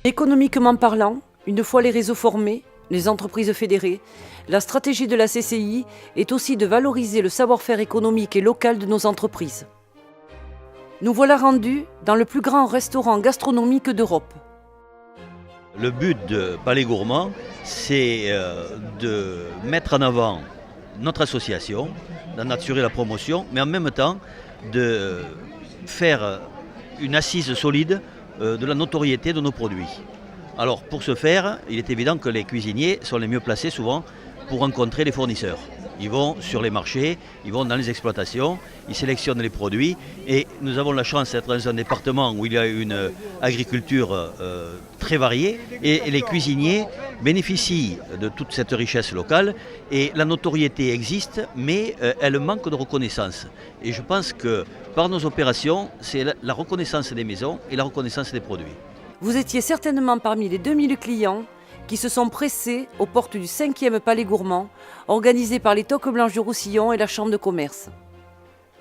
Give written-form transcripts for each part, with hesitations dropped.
Économiquement parlant, une fois les réseaux formés, les entreprises fédérées, la stratégie de la CCI est aussi de valoriser le savoir-faire économique et local de nos entreprises. Nous voilà rendus dans le plus grand restaurant gastronomique d'Europe. Le but de Palais Gourmand, c'est de mettre en avant notre association, d'en assurer la promotion, mais en même temps de faire une assise solide de la notoriété de nos produits. Alors pour ce faire, il est évident que les cuisiniers sont les mieux placés souvent pour rencontrer les fournisseurs. Ils vont sur les marchés, ils vont dans les exploitations, ils sélectionnent les produits et nous avons la chance d'être dans un département où il y a une agriculture très variée et les cuisiniers bénéficient de toute cette richesse locale et la notoriété existe mais elle manque de reconnaissance. Et je pense que par nos opérations, c'est la reconnaissance des maisons et la reconnaissance des produits. Vous étiez certainement parmi les 2000 clients qui se sont pressés aux portes du 5e Palais Gourmand, organisé par les Toques Blanches du Roussillon et la Chambre de commerce.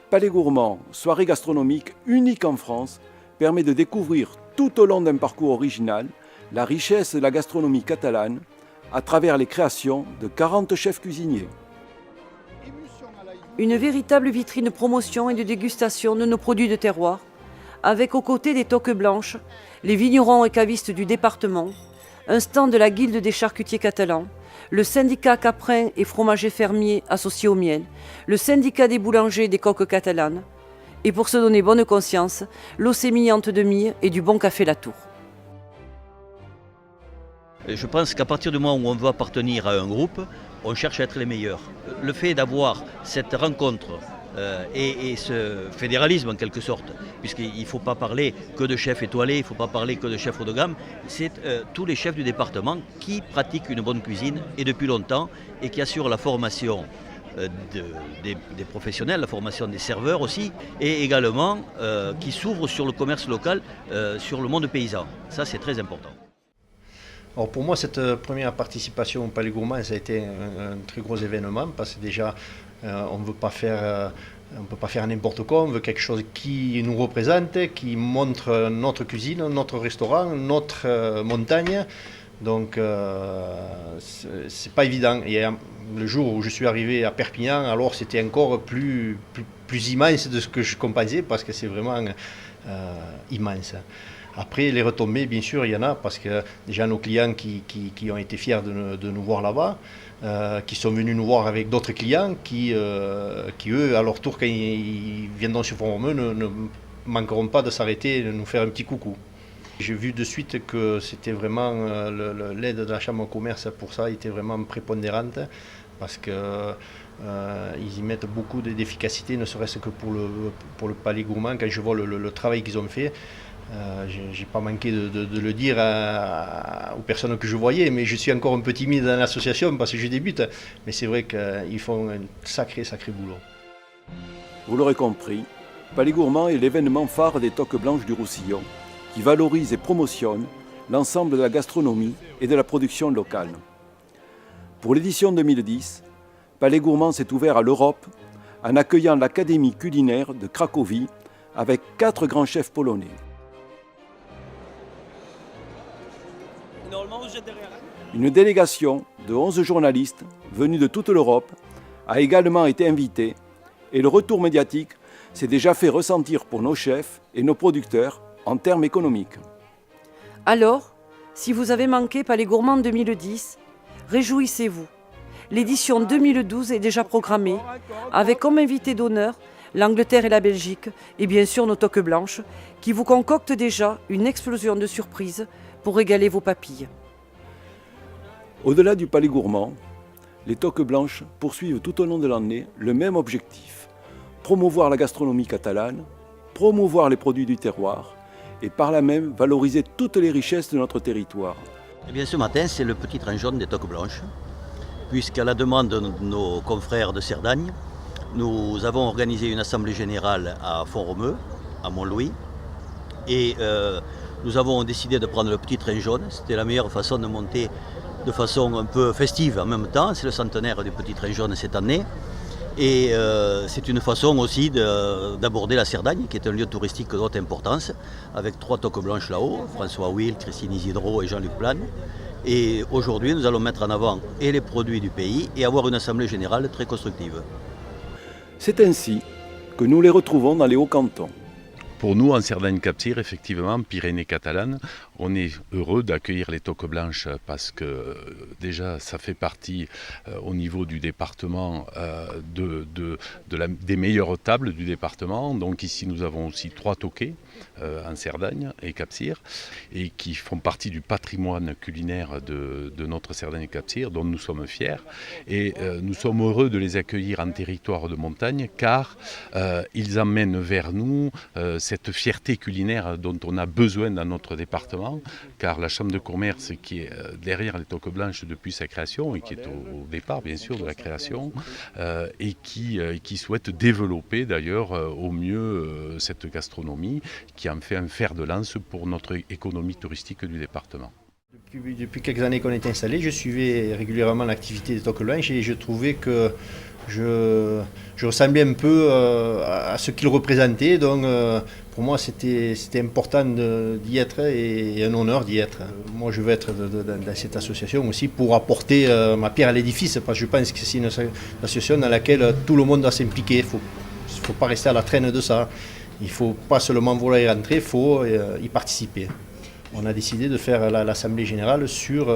Palais Gourmand, soirée gastronomique unique en France, permet de découvrir tout au long d'un parcours original la richesse de la gastronomie catalane à travers les créations de 40 chefs cuisiniers. Une véritable vitrine promotion et de dégustation de nos produits de terroir, avec aux côtés des Toques Blanches, les vignerons et cavistes du département, un stand de la Guilde des charcutiers catalans, le syndicat caprins et fromagers fermiers associés au miel, le syndicat des boulangers des coques catalanes, et pour se donner bonne conscience, l'eau sémillante de mie et du bon café Latour. Je pense qu'à partir du moment où on veut appartenir à un groupe, on cherche à être les meilleurs. Le fait d'avoir cette rencontre et ce fédéralisme en quelque sorte, puisqu'il ne faut pas parler que de chefs étoilés, il ne faut pas parler que de chefs haut de gamme, c'est tous les chefs du département qui pratiquent une bonne cuisine et depuis longtemps et qui assurent la formation des professionnels, la formation des serveurs aussi, et également qui s'ouvrent sur le commerce local, sur le monde paysan. Ça c'est très important. Alors pour moi, cette première participation au Palais Gourmand, ça a été un très gros événement parce que déjà, on ne peut pas faire n'importe quoi, on veut quelque chose qui nous représente, qui montre notre cuisine, notre restaurant, notre montagne. Donc c'est pas évident. Et le jour où je suis arrivé à Perpignan, alors c'était encore plus immense de ce que je compensais parce que c'est vraiment immense. Après, les retombées, bien sûr, il y en a parce que déjà nos clients qui ont été fiers de nous voir là-bas, qui sont venus nous voir avec d'autres clients qui eux, à leur tour, quand ils viendront sur Font-Romeu, ne manqueront pas de s'arrêter et de nous faire un petit coucou. J'ai vu de suite que c'était vraiment l'aide de la Chambre de commerce pour ça était vraiment prépondérante parce que ils y mettent beaucoup d'efficacité, ne serait-ce que pour le Palais Gourmand. Quand je vois le travail qu'ils ont fait, j'ai pas manqué de le dire aux personnes que je voyais, mais je suis encore un peu timide dans l'association parce que je débute. Mais c'est vrai qu'ils font un sacré boulot. Vous l'aurez compris, Palais Gourmand est l'événement phare des Toques Blanches du Roussillon, qui valorise et promotionne l'ensemble de la gastronomie et de la production locale. Pour l'édition 2010, Palais Gourmand s'est ouvert à l'Europe en accueillant l'Académie culinaire de Cracovie avec 4 grands chefs polonais. Une délégation de 11 journalistes venus de toute l'Europe a également été invitée et le retour médiatique s'est déjà fait ressentir pour nos chefs et nos producteurs en termes économiques. Alors, si vous avez manqué Palais Gourmand 2010, réjouissez-vous. L'édition 2012 est déjà programmée, avec comme invité d'honneur l'Angleterre et la Belgique, et bien sûr nos Toques Blanches, qui vous concoctent déjà une explosion de surprises pour régaler vos papilles. Au-delà du palais gourmand, les Toques Blanches poursuivent tout au long de l'année le même objectif: promouvoir la gastronomie catalane, promouvoir les produits du terroir et par là même valoriser toutes les richesses de notre territoire. Eh bien, ce matin, c'est le petit train jaune des Toques Blanches, puisqu'à la demande de nos confrères de Cerdagne, nous avons organisé une assemblée générale à Font-Romeu, à Montlouis, et nous avons décidé de prendre le petit train jaune. C'était la meilleure façon de monter de façon un peu festive en même temps. C'est le centenaire du petit train jaune cette année. Et c'est une façon aussi d'aborder la Cerdagne, qui est un lieu touristique de haute importance, avec 3 toques blanches là-haut, François Will, Christine Isidro et Jean-Luc Plane. Et aujourd'hui, nous allons mettre en avant et les produits du pays et avoir une assemblée générale très constructive. C'est ainsi que nous les retrouvons dans les Hauts-Cantons. Pour nous, en Cerdagne-Capcir, effectivement, Pyrénées catalanes, on est heureux d'accueillir les Toques Blanches parce que déjà, ça fait partie au niveau du département des meilleures tables du département. Donc ici, nous avons aussi 3 toquets en Cerdagne et Capcir et qui font partie du patrimoine culinaire de notre Cerdagne-Capcir dont nous sommes fiers. Et nous sommes heureux de les accueillir en territoire de montagne car ils amènent vers nous cette fierté culinaire dont on a besoin dans notre département, car la Chambre de commerce qui est derrière les Toques Blanches depuis sa création, et qui est au départ bien sûr de la création, et qui souhaite développer d'ailleurs au mieux cette gastronomie, qui en fait un fer de lance pour notre économie touristique du département. Depuis quelques années qu'on est installé, je suivais régulièrement l'activité des Toques Blanches et je trouvais que je ressemblais un peu à ce qu'ils représentaient. Donc pour moi, c'était important d'y être et un honneur d'y être. Moi, je veux être dans cette association aussi pour apporter ma pierre à l'édifice, parce que je pense que c'est une association dans laquelle tout le monde doit s'impliquer. Il ne faut pas rester à la traîne de ça. Il ne faut pas seulement vouloir y rentrer, il faut y participer. On a décidé de faire l'assemblée générale sur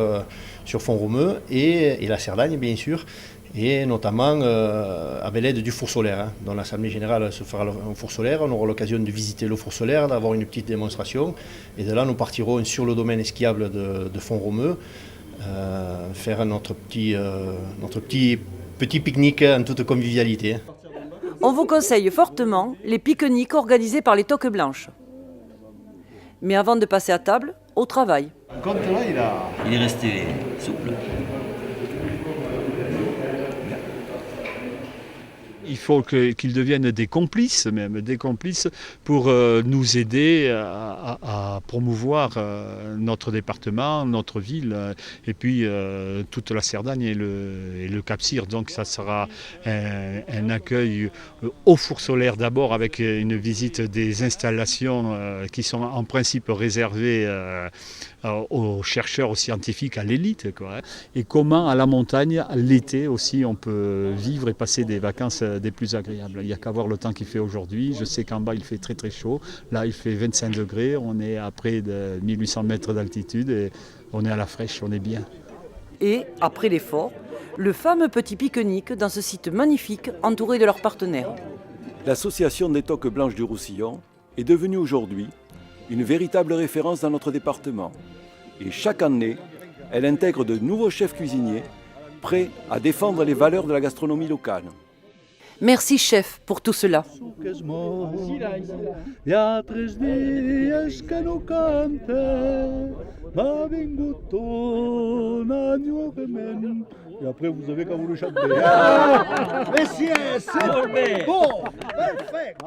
Font-Romeu et la Cerdagne, bien sûr, et notamment avec l'aide du four solaire. Dans l'assemblée générale se fera un four solaire, on aura l'occasion de visiter le four solaire, d'avoir une petite démonstration, et de là nous partirons sur le domaine skiable de Font-Romeu, faire notre petit pique-nique en toute convivialité. On vous conseille fortement les pique-niques organisés par les Toques Blanches. Mais avant de passer à table, au travail. Il est resté souple. Il faut qu'ils deviennent des complices pour nous aider à promouvoir notre département, notre ville et puis toute la Cerdagne et le Capcir. Donc ça sera un accueil au four solaire d'abord avec une visite des installations qui sont en principe réservées aux chercheurs, aux scientifiques, à l'élite, quoi. Et comment à la montagne, l'été aussi, on peut vivre et passer des vacances des plus agréables. Il n'y a qu'à voir le temps qu'il fait aujourd'hui. Je sais qu'en bas il fait très très chaud. Là il fait 25 degrés, on est à près de 1800 mètres d'altitude et on est à la fraîche, on est bien. Et, après l'effort, le fameux petit pique-nique dans ce site magnifique entouré de leurs partenaires. L'association des Toques Blanches du Roussillon est devenue aujourd'hui une véritable référence dans notre département. Et chaque année, elle intègre de nouveaux chefs cuisiniers prêts à défendre les valeurs de la gastronomie locale. Merci chef pour tout cela. Et après vous avez qu'à vous le chanter. Mais si, c'est bon, perfect.